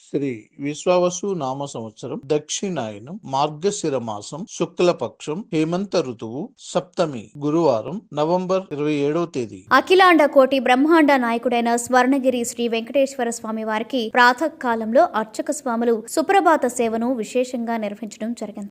శ్రీ విశ్వావసు నామ సంవత్సరం దక్షిణాయనం మార్గశిర మాసం శుక్లపక్షం హేమంత ఋతువు సప్తమి గురువారం నవంబర్ 27వ తేదీ. అఖిలాండ కోటి బ్రహ్మాండ నాయకుడైన స్వర్ణగిరి శ్రీ వెంకటేశ్వర స్వామి వారికి ప్రాతకాలంలో అర్చక స్వాములు సుప్రభాత సేవను విశేషంగా నిర్వహించడం జరిగింది.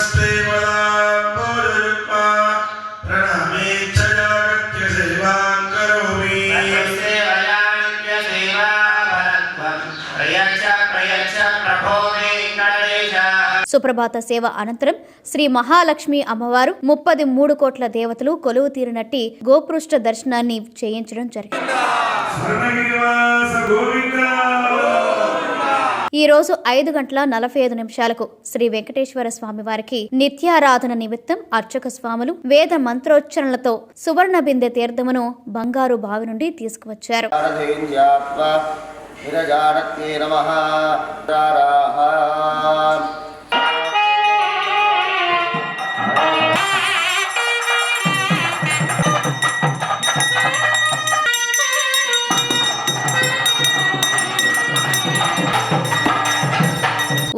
సుప్రభాత సేవ అనంతరం శ్రీ మహాలక్ష్మి అమ్మవారు 33 కోట్ల దేవతలు కొలువు తీరినట్టి గోపృష్ఠ దర్శనాన్ని చేయించడం జరిగింది. ఈ రోజు 5:45 శ్రీ వెంకటేశ్వర స్వామి వారికి నిత్యారాధన నిమిత్తం అర్చక స్వాములు వేద మంత్రోచ్చరణలతో సువర్ణ బిందె తీర్థమును బంగారు బావి నుండి తీసుకువచ్చారు.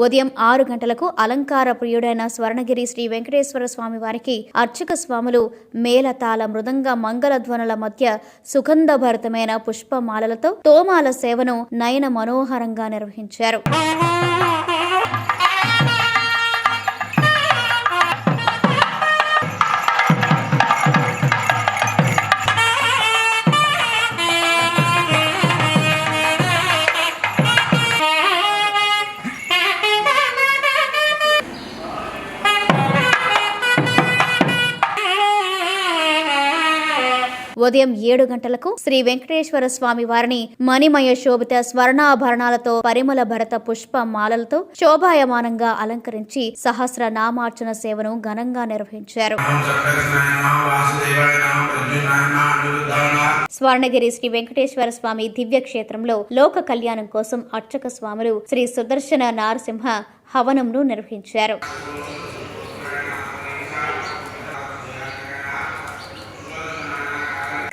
ఉదయం 6 గంటలకు అలంకార ప్రియుడైన స్వర్ణగిరి శ్రీ వెంకటేశ్వర స్వామి వారికి అర్చక స్వాములు మేళతాళ మృదంగ మంగళధ్వనుల మధ్య సుగంధభరితమైన పుష్పమాలలతో తోమాల సేవను నయన మనోహరంగా నిర్వహించారు. ఉదయం 7 గంటలకు శ్రీ వెంకటేశ్వర స్వామి వారిని మణిమయ శోభిత స్వర్ణాభరణాలతో పరిమళ భరత పుష్ప మాలలతో శోభాయమానంగా అలంకరించి సహస్ర నామార్చన సేవను ఘనంగా నిర్వహించారు. స్వర్ణగిరి శ్రీ వెంకటేశ్వర స్వామి దివ్య క్షేత్రంలో లోక కళ్యాణం కోసం అర్చక స్వాములు శ్రీ సుదర్శన నారసింహ హవనంను నిర్వహించారు.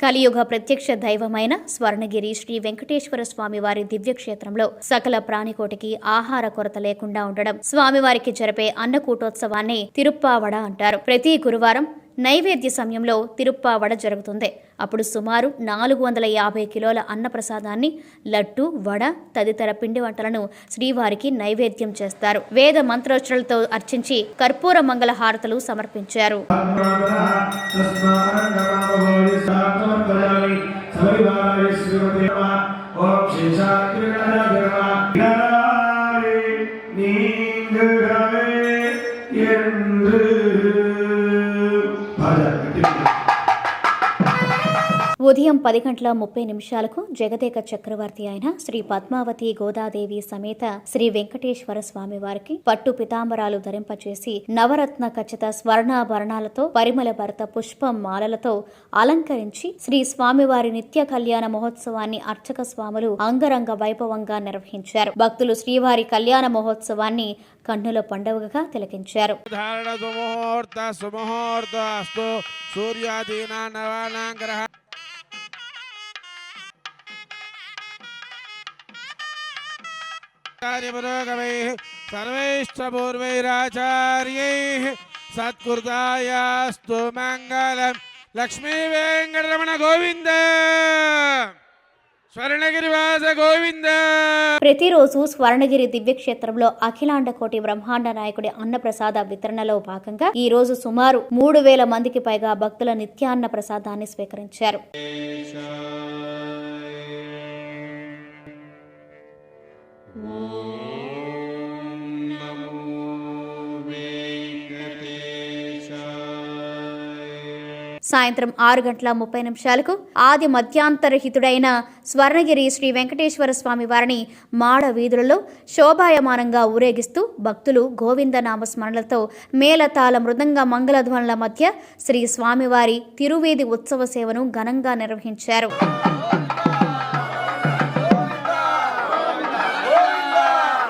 కలియుగ ప్రత్యక్ష దైవమైన స్వర్ణగిరి శ్రీ వెంకటేశ్వర స్వామి వారి దివ్యక్షేత్రంలో సకల ప్రాణికోటికి ఆహార కొరత లేకుండా ఉండడం స్వామివారికి జరిపే అన్నకూటోత్సవాన్ని తిరుప్పావడ అంటారు. ప్రతి గురువారం నైవేద్య సమయంలో తిరుప్పావడ జరుగుతుంది. అప్పుడు సుమారు 450 కిలోల అన్నప్రసాదాన్ని లడ్డు, వడ తదితర పిండి వంటలను శ్రీవారికి నైవేద్యం చేస్తారు. వేద మంత్రోచ్చరణలతో అర్చించి కర్పూర మంగళ హారతులు సమర్పించారు. ఉదయం 10:30 జగదేక చక్రవర్తి అయిన శ్రీ పద్మావతి గోదాదేవి సమేత శ్రీ వెంకటేశ్వర స్వామి వారికి పట్టు పితాంబరాలు ధరింపచేసి నవరత్న ఖచ్చిత స్వర్ణాభరణాలతో పరిమళ భరత పుష్ప మాలలతో అలంకరించి శ్రీ స్వామివారి నిత్య కళ్యాణ మహోత్సవాన్ని అర్చక స్వాములు అంగరంగ వైభవంగా నిర్వహించారు. భక్తులు శ్రీవారి కళ్యాణ మహోత్సవాన్ని కన్నుల పండుగగా తిలకించారు. సర్వైశ్చ పూర్వైరాచార్యైః సత్కృతాయాస్తు మంగళం. లక్ష్మీ వెంకటరమణ గోవింద, స్వర్ణగిరివాస గోవింద. ప్రతిరోజు స్వర్ణగిరి దివ్యక్షేత్రంలో అఖిలాండ కోటి బ్రహ్మాండ నాయకుడి అన్నప్రసాద వితరణలో భాగంగా ఈ రోజు సుమారు 3000 మందికి పైగా భక్తుల నిత్యాన్న ప్రసాదాన్ని స్వీకరించారు. సాయంత్రం 6:30 ఆది మధ్యాంతరహితుడైన స్వర్ణగిరి శ్రీ వెంకటేశ్వర స్వామి వారిని మాడ వీధులలో శోభాయమానంగా ఊరేగిస్తూ భక్తులు గోవిందనామ స్మరణలతో మేళతాళ మృదంగ మంగళధ్వనుల మధ్య శ్రీ స్వామివారి తిరువీధి ఉత్సవ సేవను ఘనంగా నిర్వహించారు.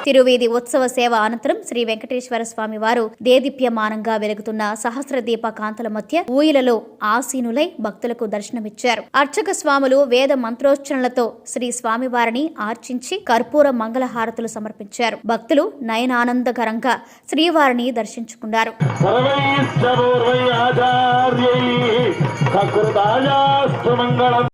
తిరువీధి ఉత్సవ సేవ అనంతరం శ్రీ వెంకటేశ్వర స్వామి వారు దేదీప్యమానంగా వెలుగుతున్న సహస్ర దీప కాంతుల మధ్య ఊయలలో ఆసీనులై భక్తులకు దర్శనమిచ్చారు. అర్చక స్వాములు వేద మంత్రోచ్చరణలతో శ్రీ స్వామివారిని ఆర్చించి కర్పూర మంగళహారతులు సమర్పించారు. భక్తులు నయనానందకరంగా శ్రీవారిని దర్శించుకున్నారు. సకృతాయాస్తు మంగళం